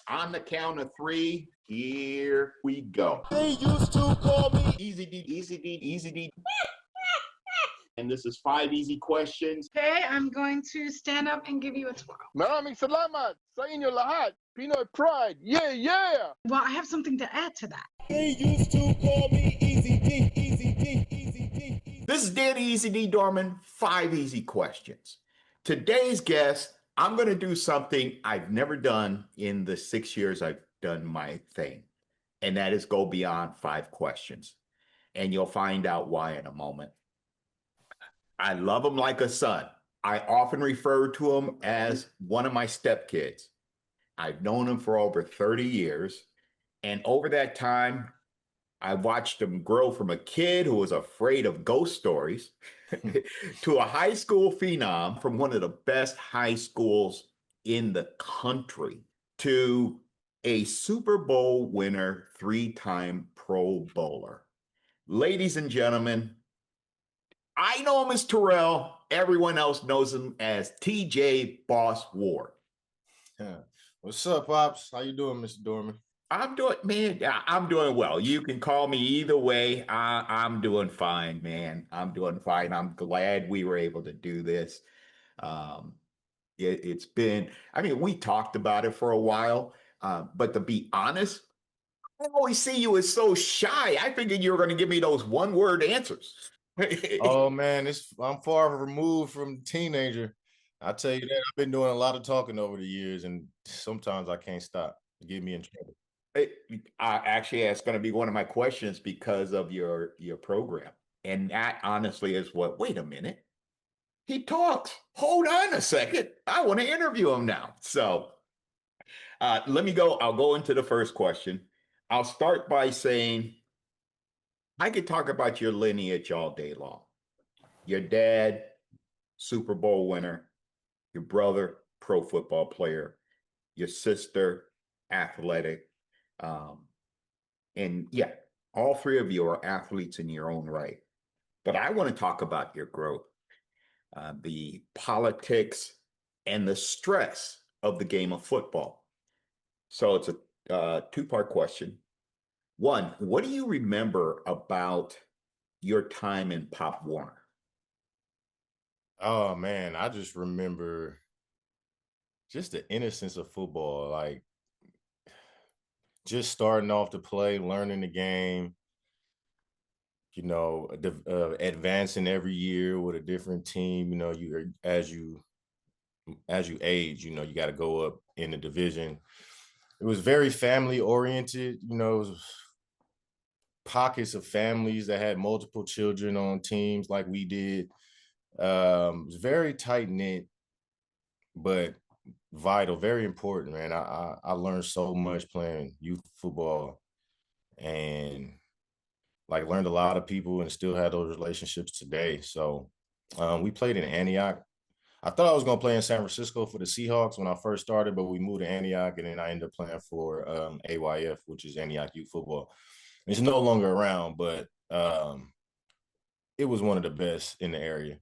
On the count of three, here we go. They used to call me Easy D, Easy D, Easy D. And this is 5 easy questions. Okay, I'm going to stand up and give you a twirl. Maraming salamat sa inyo lahat. Pinoy pride. Yeah, yeah. Well, I have something to add to that. They used to call me Easy D, Easy D, Easy D. This is Danny Easy D Dorman, 5 easy questions. Today's guest, I'm going to do something I've never done in the 6 years I've done my thing, and that is go beyond 5 questions. And you'll find out why in a moment. I love him like a son. I often refer to him as one of my stepkids. I've known him for over 30 years. And over that time, I watched him grow from a kid who was afraid of ghost stories to a high school phenom from one of the best high schools in the country to a Super Bowl winner, 3-time Pro Bowler. Ladies and gentlemen, I know him as Terrell. Everyone else knows him as TJ Boss Ward. Yeah. What's up, Pops? How you doing, Mr. Dorman? I'm doing well. You can call me either way. I'm doing fine, man. I'm doing fine. I'm glad we were able to do this. It's been, we talked about it for a while, but to be honest, I always see you as so shy. I figured you were going to give me those one-word answers. Oh man, I'm far removed from teenager. I'll tell you that. I've been doing a lot of talking over the years, and sometimes I can't stop. It get me in trouble. Actually, that's going to be one of my questions because of your program. And that honestly is wait a minute. He talks. Hold on a second. I want to interview him now. So let me go. I'll go into the first question. I'll start by saying, I could talk about your lineage all day long. Your dad, Super Bowl winner. Your brother, pro football player. Your sister, athletic. And yeah, all three of you are athletes in your own right. But I want to talk about your growth, the politics and the stress of the game of football. So it's a two-part question. One, what do you remember about your time in Pop Warner? Oh man, I just remember just the innocence of football, like just starting off to play, learning the game, advancing every year with a different team. You as you age, you got to go up in the division. It was very family oriented. It was pockets of families that had multiple children on teams like we did. It was very tight knit, but vital, very important, man. I learned so much playing youth football, and learned a lot of people and still have those relationships today. So we played in Antioch. I thought I was going to play in San Francisco for the Seahawks when I first started, but we moved to Antioch, and then I ended up playing for AYF, which is Antioch Youth Football. It's no longer around, but it was one of the best in the area.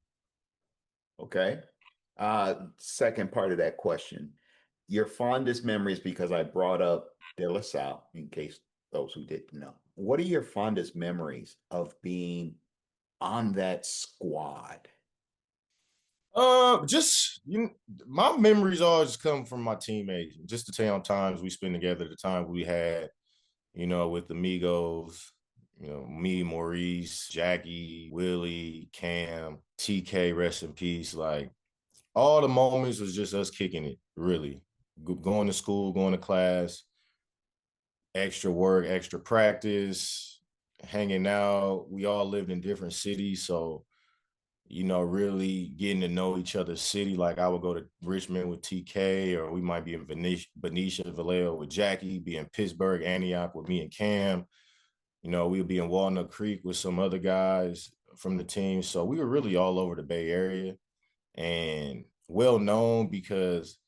Okay. Second part of that question, your fondest memories, because I brought up De La Salle, in case those who didn't know. What are your fondest memories of being on that squad? My memories always come from my teammates. Just the times we spent together, the time we had, with the Migos, me, Maurice, Jackie, Willie, Cam, TK, rest in peace. Like all the moments was just us kicking it, really. Going to school, going to class, extra work, extra practice, hanging out. We all lived in different cities, so really getting to know each other's city. Like I would go to Richmond with TK, or we might be in Benicia, Vallejo with Jackie, be in Pittsburgh, Antioch with me and Cam. We would be in Walnut Creek with some other guys from the team. So we were really all over the Bay Area and well known because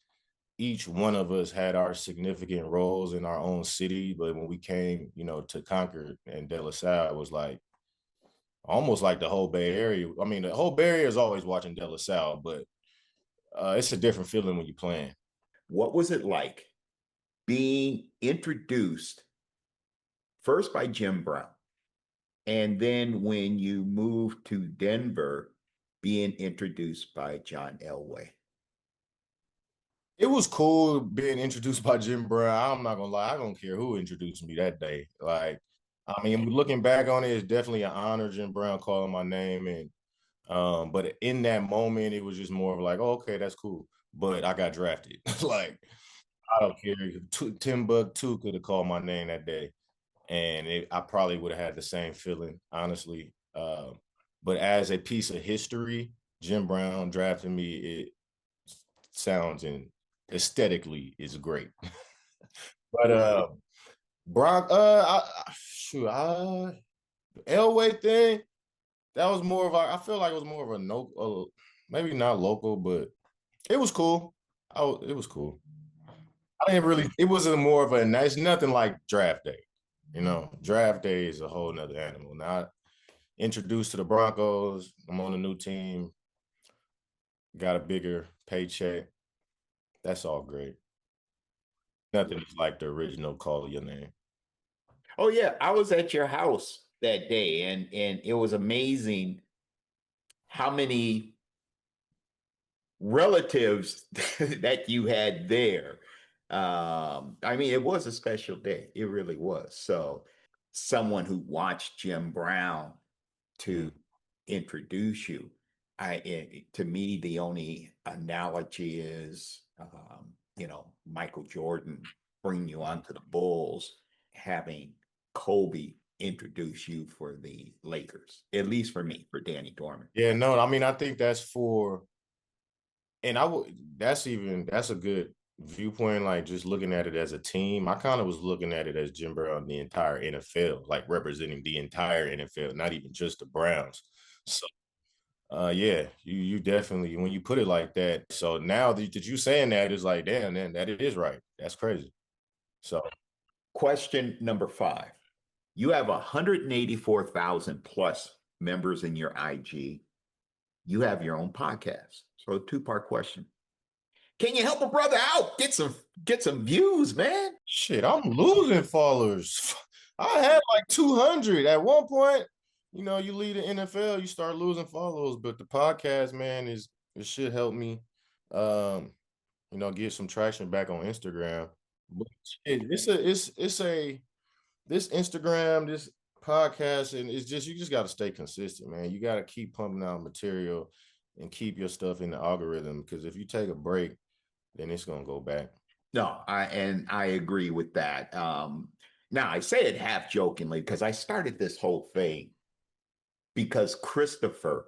each one of us had our significant roles in our own city. But when we came, to Concord and De La Salle, it was like almost like the whole Bay Area. The whole Bay Area is always watching De La Salle, but it's a different feeling when you're playing. What was it like being introduced first by Jim Brown, and then when you moved to Denver, being introduced by John Elway? It was cool being introduced by Jim Brown. I'm not gonna lie, I don't care who introduced me that day. Like, I mean, looking back on it, it's definitely an honor, Jim Brown calling my name. And but in that moment, it was just more of like, oh, okay, that's cool. But I got drafted. Like, I don't care. Timbuktu could have called my name that day, and I probably would have had the same feeling, honestly. But as a piece of history, Jim Brown drafting me, it sounds and aesthetically is great. But Brock, shoot, Elway thing, that was more of I feel like it was more of a no, maybe not local, but it was cool. It was cool. I didn't really. It wasn't more of a nice. Nothing like draft day. You know, draft day is a whole nother animal. Now, introduced to the Broncos. I'm on a new team. Got a bigger paycheck. That's all great. Nothing is like the original call your name. Oh yeah, I was at your house that day, and it was amazing how many relatives that you had there. I mean, it was a special day. It really was. So, someone who watched Jim Brown to introduce you, to me, the only analogy is, Michael Jordan bringing you onto the Bulls, having Kobe introduce you for the Lakers. At least for me, for Danny Dorman. Yeah, no, I mean, I think that's for, and I would, that's a good viewpoint. Like just looking at it as a team, I kind of was looking at it as Jim Brown, the entire NFL, like representing the entire NFL, not even just the Browns. So, yeah, you definitely when you put it like that. So now that you saying that is like, damn, man, that it is right. That's crazy. So Question number 5. You have 184,000 plus members in your IG. You have your own podcast. So, two-part question. Can you help a brother out? Get some views, man. shit, I'm losing followers. I had like 200 at one point. You know, you lead the NFL, you start losing followers, but the podcast, man, it should help me, um, get some traction back on Instagram. But shit, it's a this Instagram, this podcast, and it's just you just got to stay consistent, man. You got to keep pumping out material and keep your stuff in the algorithm because if you take a break, then it's gonna go back. No, I agree with that. Now I say it half jokingly because I started this whole thing because Christopher,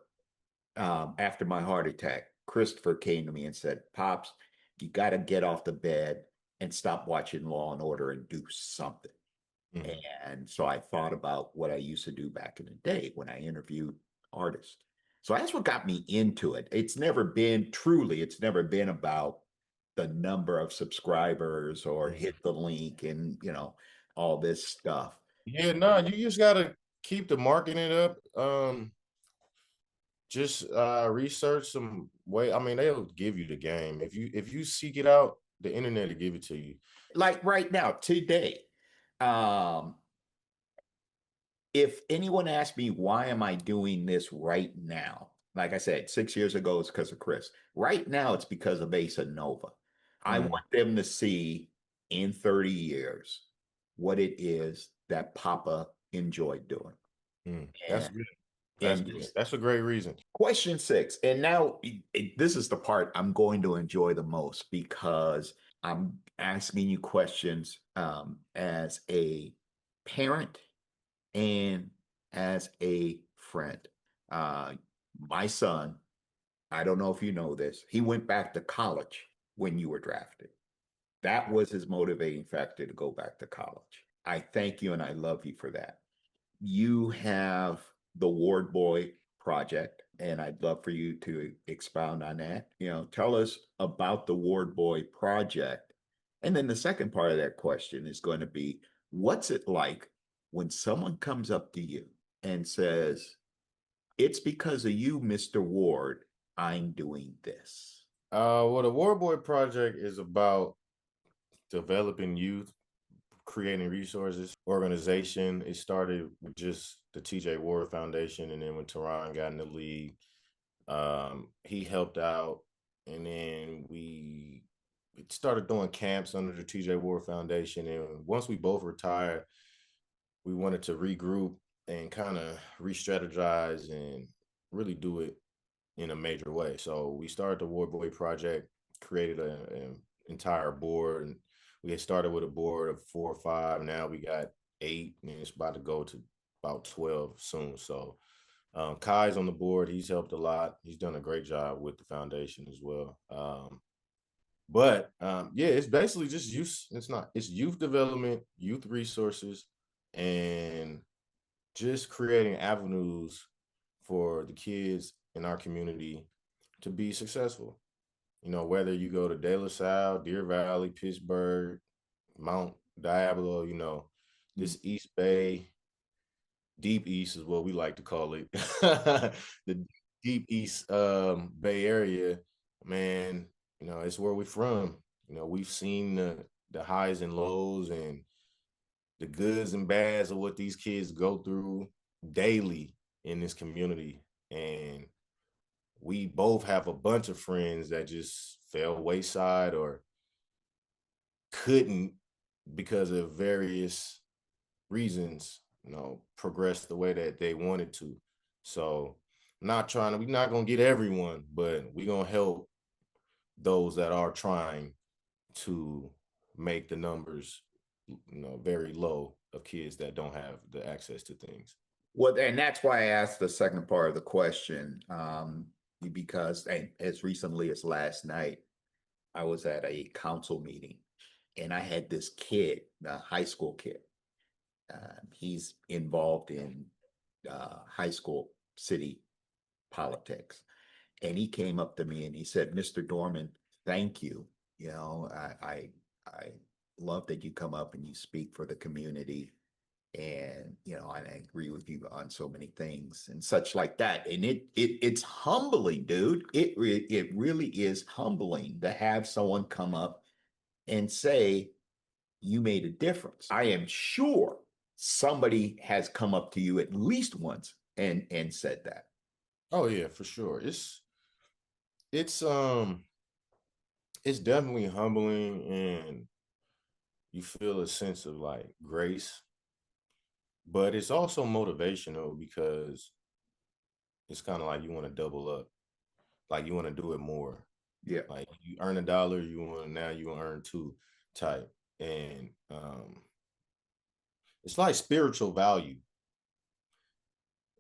after my heart attack, Christopher came to me and said, "Pops, you got to get off the bed and stop watching Law and Order and do something." Mhm. And so I thought about what I used to do back in the day when I interviewed artists. So that's what got me into it. It's never been about the number of subscribers or Mhm. hit the link and, all this stuff. Yeah, no, you just gotta keep the marketing up. Just research some way. I mean, they'll give you the game if you seek it out. The internet will give it to you. Like right now, today, um, if anyone asked me why am I doing this right now, like I said, 6 years ago it's because of Chris. Right now it's because of Asa Nova. I Mhm. want them to see in 30 years what it is that Papa enjoyed doing. That's And good. That's and good. just That's a great reason. question 6. And now this is the part I'm going to enjoy the most because I'm asking you questions as a parent and as a friend. Uh, my son, I don't know if you know this, he went back to college when you were drafted. That was his motivating factor to go back to college. I thank you and I love you for that. You have the Ward Boy Project, and I'd love for you to expound on that. Tell us about the Ward Boy Project. And then the second part of that question is going to be what's it like when someone comes up to you and says, "It's because of you, Mr. Ward, I'm doing this." Well, the War Boy Project is about developing youth, creating resources, organization. It started with just the TJ Ward Foundation, and then when Teron got in the league, he helped out, and then we started doing camps under the TJ Ward Foundation. And once we both retired, we wanted to regroup and kind of re-strategize and really do it in a major way. So we started the Ward Boy Project, created an entire board, and we had started with a board of 4 or 5. Now we got 8, and it's about to go to about 12 soon. So Kai's on the board. He's helped a lot. He's done a great job with the foundation as well. But yeah, it's basically just youth. It's youth development, youth resources, and just creating avenues for the kids in our community to be successful. You know, whether you go to De La Salle, Deer Valley, Pittsburgh, Mount Diablo, you know, this East Bay, Deep East is what we like to call it. The Deep East Bay Area, man, you know, it's where we're from. You know, we've seen the highs and lows and the goods and bads of what these kids go through daily in this community. And we both have a bunch of friends that just fell wayside or couldn't, because of various reasons, you know, progress the way that they wanted to. So we're not going to get everyone, but we're going to help those that are trying to make the numbers, you know, very low of kids that don't have the access to things. Well, and that's why I asked the second part of the question, because as recently as last night, I was at a council meeting, and I had this kid, a high school kid. He's involved in high school city politics. And he came up to me and he said, "Mr. Dorman, thank you. You know, I love that you come up and you speak for the community. And, you know, I agree with you on so many things and such like that." And it's humbling, dude. It really is humbling to have someone come up and say, "You made a difference." I am sure somebody has come up to you at least once and said that. Oh yeah, for sure. It's definitely humbling, and you feel a sense of like grace, but it's also motivational because it's kind of like you want to double up, like you want to do it more. Yeah. Like you earn $1, you want to earn 2 type. And it's like spiritual value.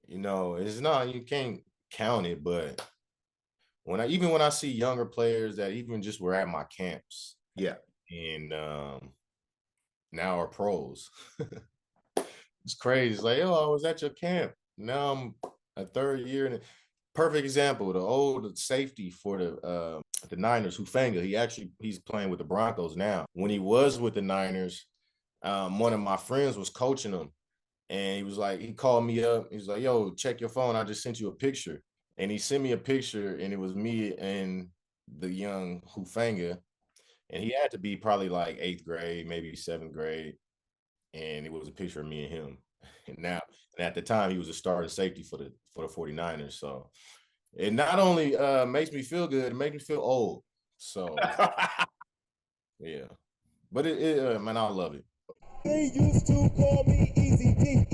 You know, it's not, you can't count it, but when I see younger players that even just were at my camps, Yeah. and now are pros. It's crazy. It's like, oh, I was at your camp. Now I'm a third year. And perfect example, the old safety for the Niners, Hufanga. He's playing with the Broncos now. When he was with the Niners, one of my friends was coaching him, and he called me up. He was like, "Yo, check your phone. I just sent you a picture." And he sent me a picture, and it was me and the young Hufanga. And he had to be probably like 8th grade, maybe 7th grade. And it was a picture of me and him. And at the time, he was a starting safety for the 49ers. So it not only makes me feel good, it makes me feel old. So yeah. But man, I love it. They used to call me Easy D.